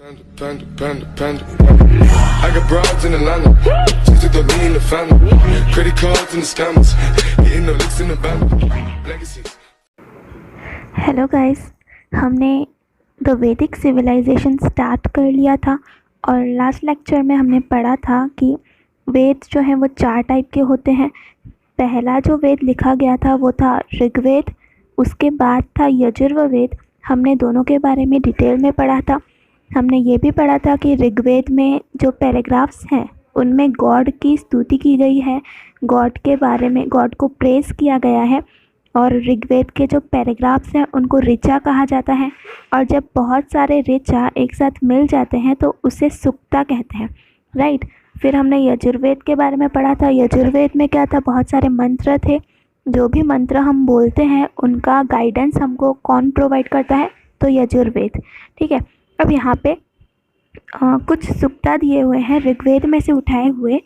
I got broads in Atlanta, just to throw me in the family. Credit cards and the scammers, getting no licks in the band. Legacies. Hello guys, हमने the वैदिक civilisation start कर लिया था और last lecture में हमने पढ़ा था कि वेद जो है वो 4 टाइप के होते हैं। पहला जो वेद लिखा गया था वो था ऋग्वेद, उसके बाद था यजुर्वेद। हमने दोनों के बारे में डिटेल में पढ़ा था। हमने ये भी पढ़ा था कि ऋग्वेद में जो पैराग्राफ्स हैं उनमें गॉड की स्तुति की गई है, गॉड के बारे में गॉड को प्रेज़ किया गया है। और ऋग्वेद के जो पैराग्राफ्स हैं उनको ऋचा कहा जाता है, और जब बहुत सारे ऋचा एक साथ मिल जाते हैं तो उसे सुक्ता कहते हैं, राइट। फिर हमने यजुर्वेद के बारे में पढ़ा था। यजुर्वेद में क्या था, बहुत सारे मंत्र थे। जो भी मंत्र हम बोलते हैं उनका गाइडेंस हमको कौन प्रोवाइड करता है, तो यजुर्वेद, ठीक है। अब यहाँ पे कुछ सुक्ता दिए हुए हैं ऋग्वेद में से उठाए हुए,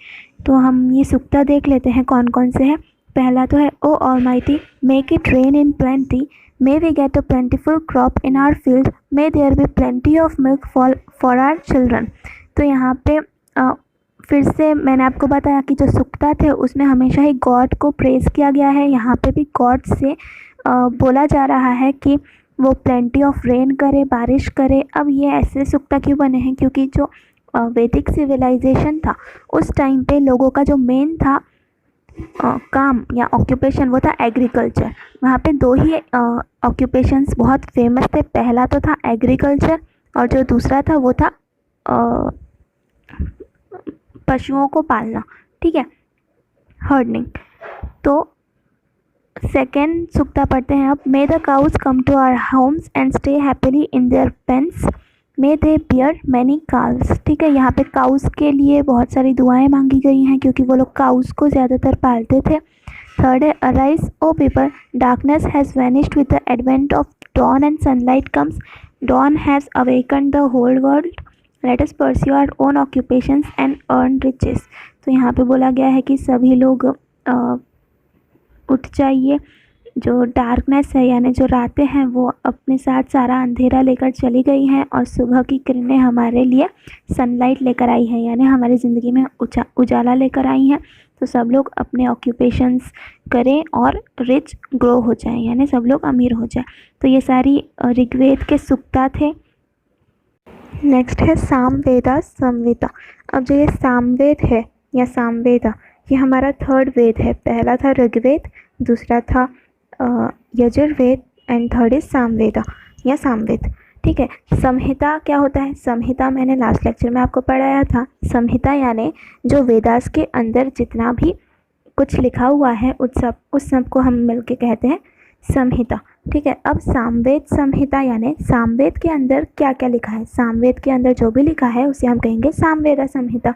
तो हम ये सुक्ता देख लेते हैं कौन कौन से हैं। पहला तो है, O almighty make it rain in plenty, may we get a plentiful crop in our field, may there be plenty of milk for our children. तो यहाँ पे फिर से मैंने आपको बताया कि जो सुक्ता थे उसमें हमेशा ही गॉड को प्रेज़ किया गया है। यहाँ पे भी गॉड से बोला जा रहा है कि वो प्लेंटी ऑफ रेन करे, बारिश करे। अब ये ऐसे सुक्ता क्यों बने हैं, क्योंकि जो वैदिक सिविलाइजेशन था उस टाइम पे लोगों का जो मेन था काम या ऑक्यूपेशन वो था एग्रीकल्चर। वहाँ पे 2 ही ऑक्यूपेशंस बहुत फेमस थे। पहला तो था एग्रीकल्चर और जो दूसरा था वो था पशुओं को पालना, ठीक है, हर्डनिंग। तो सेकेंड सुक्ता पढ़ते हैं अब। May the cows come to our homes and stay happily in their pens, may they bear many calves, ठीक है। यहाँ पे काउस के लिए बहुत सारी दुआएं मांगी गई हैं क्योंकि वो लोग काउस को ज़्यादातर पालते थे। थर्ड है, arise O people, darkness has vanished with the advent of dawn and sunlight comes, dawn has awakened the whole world, let us pursue our own occupations and earn riches. तो यहाँ पे बोला गया है कि सभी लोग उठ जाइए। जो डार्कनेस है यानी जो रातें हैं वो अपने साथ सारा अंधेरा लेकर चली गई हैं और सुबह की किरणें हमारे लिए सनलाइट लेकर आई हैं, यानी हमारी ज़िंदगी में उजाला लेकर आई हैं। तो सब लोग अपने ऑक्यूपेशंस करें और रिच ग्रो हो जाएं, यानी सब लोग अमीर हो जाएं। तो ये सारी ऋग्वेद के सुक्ता थे। नेक्स्ट है सामवेदा संवेदा। अब जो ये सामवेद है या सामवेदा, ये हमारा 3rd वेद है। पहला था ऋग्वेद, दूसरा था Yajurveda and third is Samaveda या सामवेद, ठीक है। संहिता क्या होता है? संहिता मैंने लास्ट लेक्चर में आपको पढ़ाया था। संहिता यानी जो वेदास के अंदर जितना भी कुछ लिखा हुआ है उस सब को हम मिलके कहते हैं संहिता, ठीक है। अब सामवेद संहिता यानी सामवेद के अंदर क्या क्या लिखा है, सामवेद के अंदर जो भी लिखा है उसे हम कहेंगे Samaveda Samhita.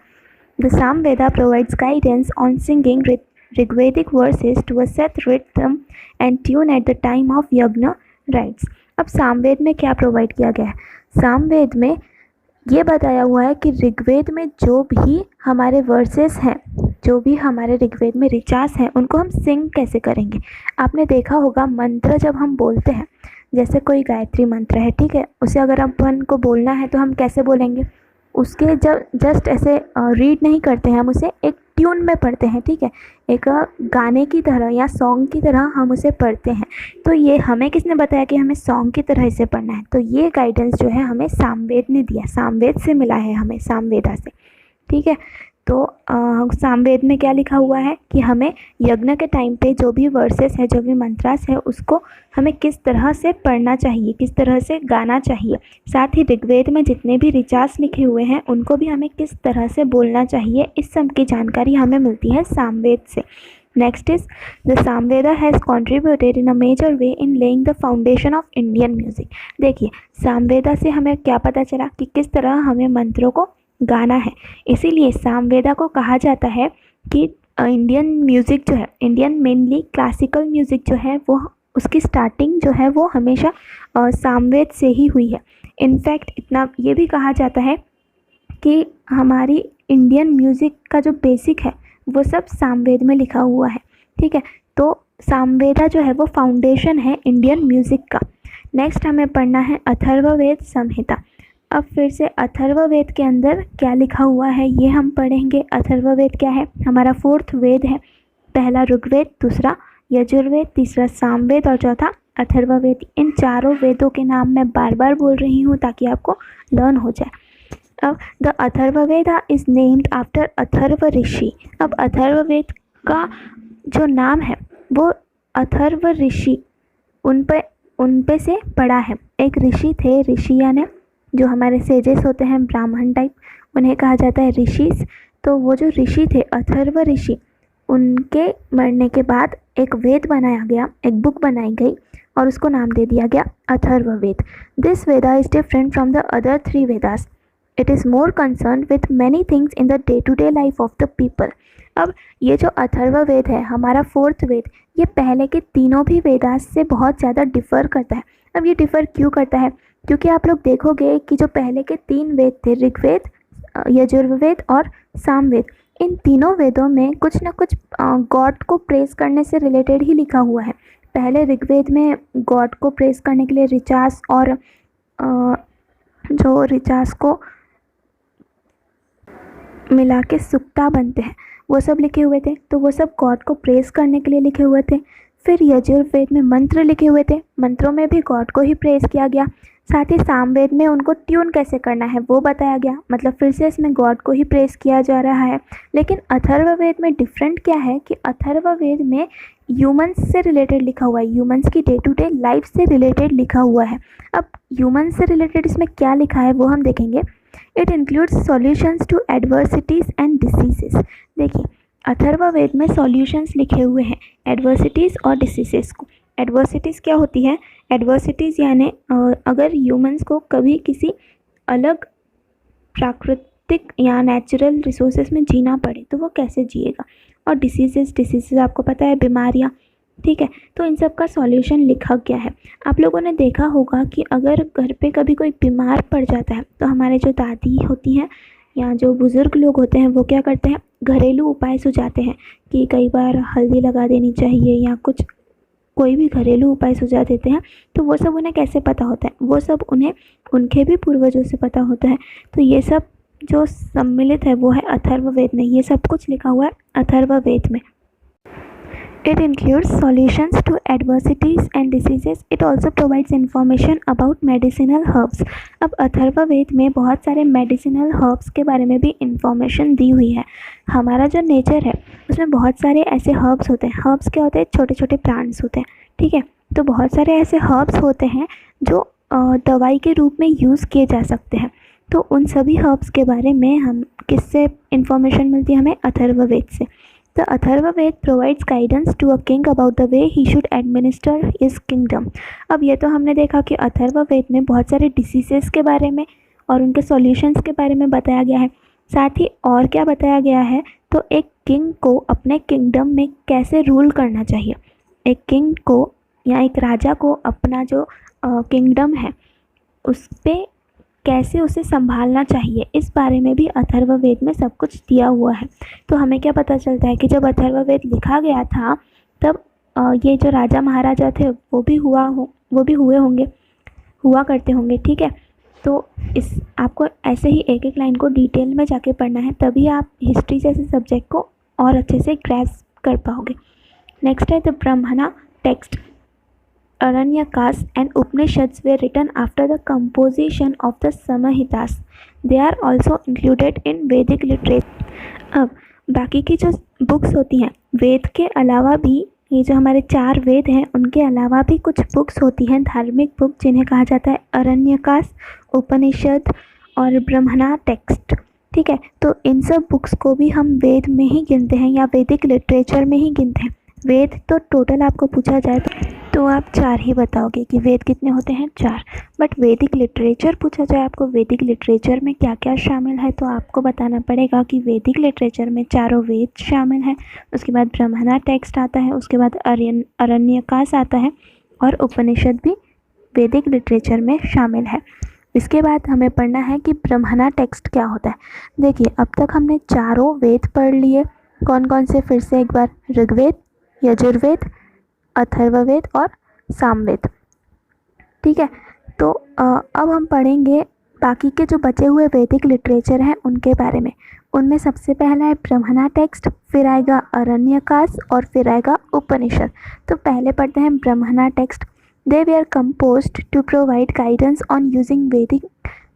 The Samaveda provides guidance on singing Rigvedic verses to a set rhythm and tune at the time of यज्ञ rites। अब सामवेद में क्या प्रोवाइड किया गया है? सामवेद में ये बताया हुआ है कि ऋग्वेद में जो भी हमारे वर्सेस हैं, जो भी हमारे ऋग्वेद में ऋचास हैं, उनको हम सिंग कैसे करेंगे। आपने देखा होगा मंत्र जब हम बोलते हैं, जैसे कोई गायत्री मंत्र है, ठीक है, उसे अगर अपन को बोलना है तो हम कैसे बोलेंगे? उसके जब जस्ट ऐसे रीड नहीं करते हैं, हम उसे एक ट्यून में पढ़ते हैं, ठीक है, एक गाने की तरह या सॉन्ग की तरह हम उसे पढ़ते हैं। तो ये हमें किसने बताया कि हमें सॉन्ग की तरह इसे पढ़ना है? तो ये गाइडेंस जो है हमें सामवेद ने दिया, सामवेद से मिला है हमें, सामवेदा से, ठीक है। तो सामवेद में क्या लिखा हुआ है कि हमें यज्ञ के टाइम पे जो भी वर्सेस है, जो भी मंत्रास है, उसको हमें किस तरह से पढ़ना चाहिए, किस तरह से गाना चाहिए। साथ ही ऋग्वेद में जितने भी ऋचास लिखे हुए हैं उनको भी हमें किस तरह से बोलना चाहिए, इस सब की जानकारी हमें मिलती है सामवेद से। Next is the Samaveda has contributed in a major way in laying the foundation of Indian music. देखिए, सामवेदा से हमें क्या पता चला कि किस तरह हमें मंत्रों को गाना है। इसीलिए सामवेदा को कहा जाता है कि इंडियन म्यूज़िक जो है, इंडियन मेनली क्लासिकल म्यूज़िक जो है वो उसकी स्टार्टिंग जो है वो हमेशा सामवेद से ही हुई है। इनफैक्ट इतना ये भी कहा जाता है कि हमारी इंडियन म्यूज़िक का जो बेसिक है वो सब सामवेद में लिखा हुआ है, ठीक है। तो सामवेदा जो है वो फाउंडेशन है इंडियन म्यूज़िक का। नेक्स्ट हमें पढ़ना है अथर्ववेद संहिता। अब फिर से अथर्ववेद के अंदर क्या लिखा हुआ है ये हम पढ़ेंगे। अथर्ववेद क्या है? हमारा 4th वेद है। पहला ऋग्वेद, दूसरा यजुर्वेद, तीसरा सामवेद और चौथा अथर्ववेद। इन चारों वेदों के नाम मैं बार बार बोल रही हूँ ताकि आपको लर्न हो जाए। अब the Atharvaveda is named after Atharva rishi. अब अथर्ववेद का जो नाम है वो अथर्व ऋषि उन पे से पड़ा है। एक ऋषि थे, ऋषि यानी जो हमारे सेजेस होते हैं, ब्राह्मण टाइप, उन्हें कहा जाता है ऋषिस। तो वो जो ऋषि थे, अथर्व ऋषि, उनके मरने के बाद एक वेद बनाया गया, एक बुक बनाई गई और उसको नाम दे दिया गया Atharvaveda. This Veda is different from the other 3 Vedas. It is more concern with many things in the day to day life of the people. अब ये जो अथर्ववेद है, हमारा 4th वेद, ये पहले के तीनों भी वेदास से बहुत ज़्यादा डिफ़र करता है। अब ये डिफ़र क्यों करता है? क्योंकि आप लोग देखोगे कि जो पहले के 3 वेद थे, ऋग्वेद, यजुर्वेद और सामवेद, इन तीनों वेदों में कुछ ना कुछ गॉड को प्रेस करने से रिलेटेड ही लिखा हुआ है। पहले ऋग्वेद में गॉड को प्रेस करने के लिए ऋचास और जो ऋचास को मिला के सुक्ता बनते हैं, वो सब लिखे हुए थे। तो वो सब गॉड को प्रेस करने के लिए लिखे हुए थे। फिर यजुर्वेद में मंत्र लिखे हुए थे, मंत्रों में भी गॉड को ही प्रेस किया गया। साथ ही सामवेद में उनको ट्यून कैसे करना है वो बताया गया, मतलब फिर से इसमें गॉड को ही प्रेस किया जा रहा है। लेकिन अथर्ववेद में डिफरेंट क्या है कि अथर्ववेद में ह्यूमंस से रिलेटेड लिखा हुआ है, ह्यूमंस की डे टू डे लाइफ से रिलेटेड लिखा हुआ है। अब ह्यूमंस से रिलेटेड इसमें क्या लिखा है वो हम देखेंगे। It includes solutions to adversities and diseases. देखिए, अथर्ववेद में सॉल्यूशंस लिखे हुए हैं एडवर्सिटीज़ और डिसीजेस को। एडवर्सिटीज़ क्या होती है? एडवर्सिटीज़ यानी अगर ह्यूमंस को कभी किसी अलग प्राकृतिक या नेचुरल रिसोर्सेज में जीना पड़े तो वो कैसे जिएगा। और डिसीजेस आपको पता है, बीमारियाँ, ठीक है। तो इन सब का सॉल्यूशन लिखा गया है। आप लोगों ने देखा होगा कि अगर घर पे कभी कोई बीमार पड़ जाता है तो हमारे जो दादी होती हैं या जो बुज़ुर्ग लोग होते हैं वो क्या करते हैं, घरेलू उपाय सुझाते हैं कि कई बार हल्दी लगा देनी चाहिए या कुछ कोई भी घरेलू उपाय सुझा देते हैं। तो वो सब उन्हें कैसे पता होता है? वो सब उन्हें उनके भी पूर्वजों से पता होता है। तो ये सब जो सम्मिलित है वो है अथर्ववेद में। ये सब कुछ लिखा हुआ है अथर्ववेद में। It includes solutions to adversities and diseases. It also provides information about medicinal herbs. अब अथर्ववेद में बहुत सारे मेडिसिनल हर्ब्स के बारे में भी इंफॉर्मेशन दी हुई है। हमारा जो नेचर है उसमें बहुत सारे ऐसे हर्ब्स होते हैं। हर्ब्स क्या होते हैं? छोटे छोटे प्लांट्स होते हैं, ठीक है। तो बहुत सारे ऐसे हर्ब्स होते हैं जो दवाई के रूप में यूज़ किए जा सकते हैं। तो उन सभी हर्ब्स के बारे में हम किससे इंफॉर्मेशन मिलती है? हमें अथर्ववेद से। The Atharvaveda provides guidance to a king about the way he should administer his kingdom. अब ये तो हमने देखा कि अथर्ववेद में बहुत सारे डिसीजेस के बारे में और उनके सॉल्यूशंस के बारे में बताया गया है। साथ ही और क्या बताया गया है, तो एक किंग को अपने किंगडम में कैसे रूल करना चाहिए। एक किंग को या एक राजा को अपना जो किंगडम है उस पर कैसे उसे संभालना चाहिए, इस बारे में भी अथर्ववेद में सब कुछ दिया हुआ है। तो हमें क्या पता चलता है कि जब अथर्ववेद लिखा गया था तब ये जो राजा महाराजा थे वो भी हुए होंगे, हुआ करते होंगे, ठीक है। तो इस आपको ऐसे ही एक एक लाइन को डिटेल में जाके पढ़ना है, तभी आप हिस्ट्री जैसे सब्जेक्ट को और अच्छे से ग्रैस्प कर पाओगे। नेक्स्ट है द ब्राह्मणा text. Aranyakas and Upanishads were written after the composition of the Samhitas. They are also included in Vedic literature. अब बाकी की जो बुक्स होती हैं, वेद के अलावा भी ये जो हमारे 4 वेद हैं उनके अलावा भी कुछ बुक्स होती हैं, धार्मिक बुक, जिन्हें कहा जाता है अरण्यकास, उपनिषद और ब्राह्मणा टेक्स्ट, ठीक है। तो इन सब बुक्स को भी हम वेद में ही गिनते हैं या वैदिक लिटरेचर में ही गिनते हैं। वेद तो टोटल आपको पूछा जाए तो आप 4 ही बताओगे कि वेद कितने होते हैं, 4। बट वैदिक लिटरेचर पूछा जाए आपको, वैदिक लिटरेचर में क्या क्या शामिल है, तो आपको बताना पड़ेगा कि वैदिक लिटरेचर में 4 वेद शामिल हैं। उसके बाद ब्राह्मणा टेक्स्ट आता है, उसके बाद अरण्यकास आता है और उपनिषद भी वैदिक लिटरेचर में शामिल है। इसके बाद हमें पढ़ना है कि ब्राह्मणा टेक्स्ट क्या होता है। देखिए, अब तक हमने 4 वेद पढ़ लिए। कौन कौन से? फिर से एक बार, ऋग्वेद, यजुर्वेद, अथर्ववेद और सामवेद, ठीक है। तो अब हम पढ़ेंगे बाकी के जो बचे हुए वैदिक लिटरेचर हैं उनके बारे में। उनमें सबसे पहला है ब्रह्मणा टेक्स्ट, फिर आएगा अरण्यकास और फिर आएगा उपनिषद। तो पहले पढ़ते हैं Brahmana text. They were composed to provide guidance on using Vedic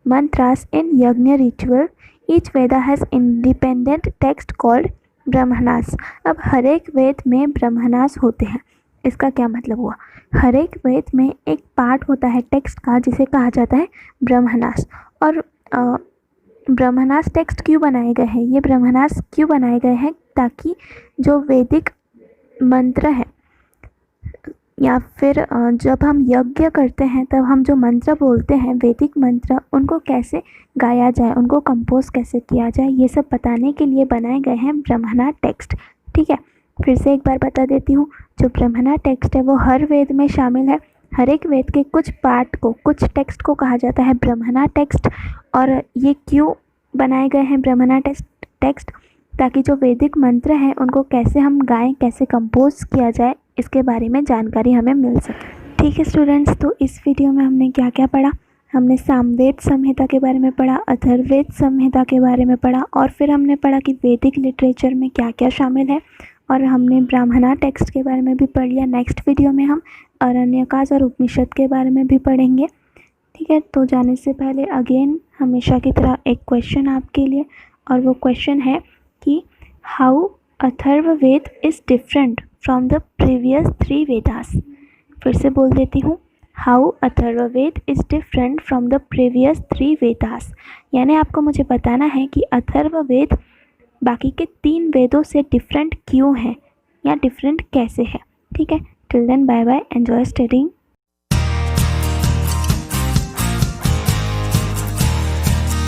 mantras in yajna ritual. Each Veda has independent text called Brahmanas. अब हर एक वेद में ब्रह्मणास होते हैं। इसका क्या मतलब हुआ? हर एक वेद में एक पार्ट होता है टेक्स्ट का जिसे कहा जाता है ब्रह्मणास। और ब्रह्मणास टेक्स्ट क्यों बनाए गए हैं? ये ब्रह्मणास क्यों बनाए गए हैं? ताकि जो वैदिक मंत्र है या फिर जब हम यज्ञ करते हैं तब हम जो मंत्र बोलते हैं वैदिक मंत्र, उनको कैसे गाया जाए, उनको कंपोज कैसे किया जाए, ये सब बताने के लिए बनाए गए हैं ब्रह्मणा टेक्स्ट। ठीक है, फिर से एक बार बता देती हूँ। जो ब्रह्मणा टेक्स्ट है वो हर वेद में शामिल है। हर एक वेद के कुछ पार्ट को, कुछ टेक्स्ट को कहा जाता है ब्रह्मणा टेक्स्ट। और ये क्यों बनाए गए हैं ब्रह्मणा टेक्स्ट? ताकि जो वैदिक मंत्र हैं उनको कैसे हम गाएं, कैसे कंपोज किया जाए, इसके बारे में जानकारी हमें मिल सके। ठीक है स्टूडेंट्स, तो इस वीडियो में हमने क्या क्या पढ़ा? हमने सामवेद संहिता के बारे में पढ़ा, अथर्ववेद संहिता के बारे में पढ़ा, और फिर हमने पढ़ा कि वैदिक लिटरेचर में क्या क्या शामिल है, और हमने ब्राह्मणा टेक्स्ट के बारे में भी पढ़ लिया। नेक्स्ट वीडियो में हम अरण्यकास और उपनिषद के बारे में भी पढ़ेंगे। ठीक है, तो जाने से पहले अगेन हमेशा की तरह एक क्वेश्चन आपके लिए, और वो क्वेश्चन है कि how Atharvaveda is different from the previous 3 Vedas. फिर से बोल देती हूँ, how Atharvaveda is different from the previous 3 Vedas. यानी आपको मुझे बताना है कि अथर्ववेद बाकी के 3 वेदों से डिफरेंट क्यों है या डिफरेंट कैसे है। ठीक है, till then bye bye, enjoy studying.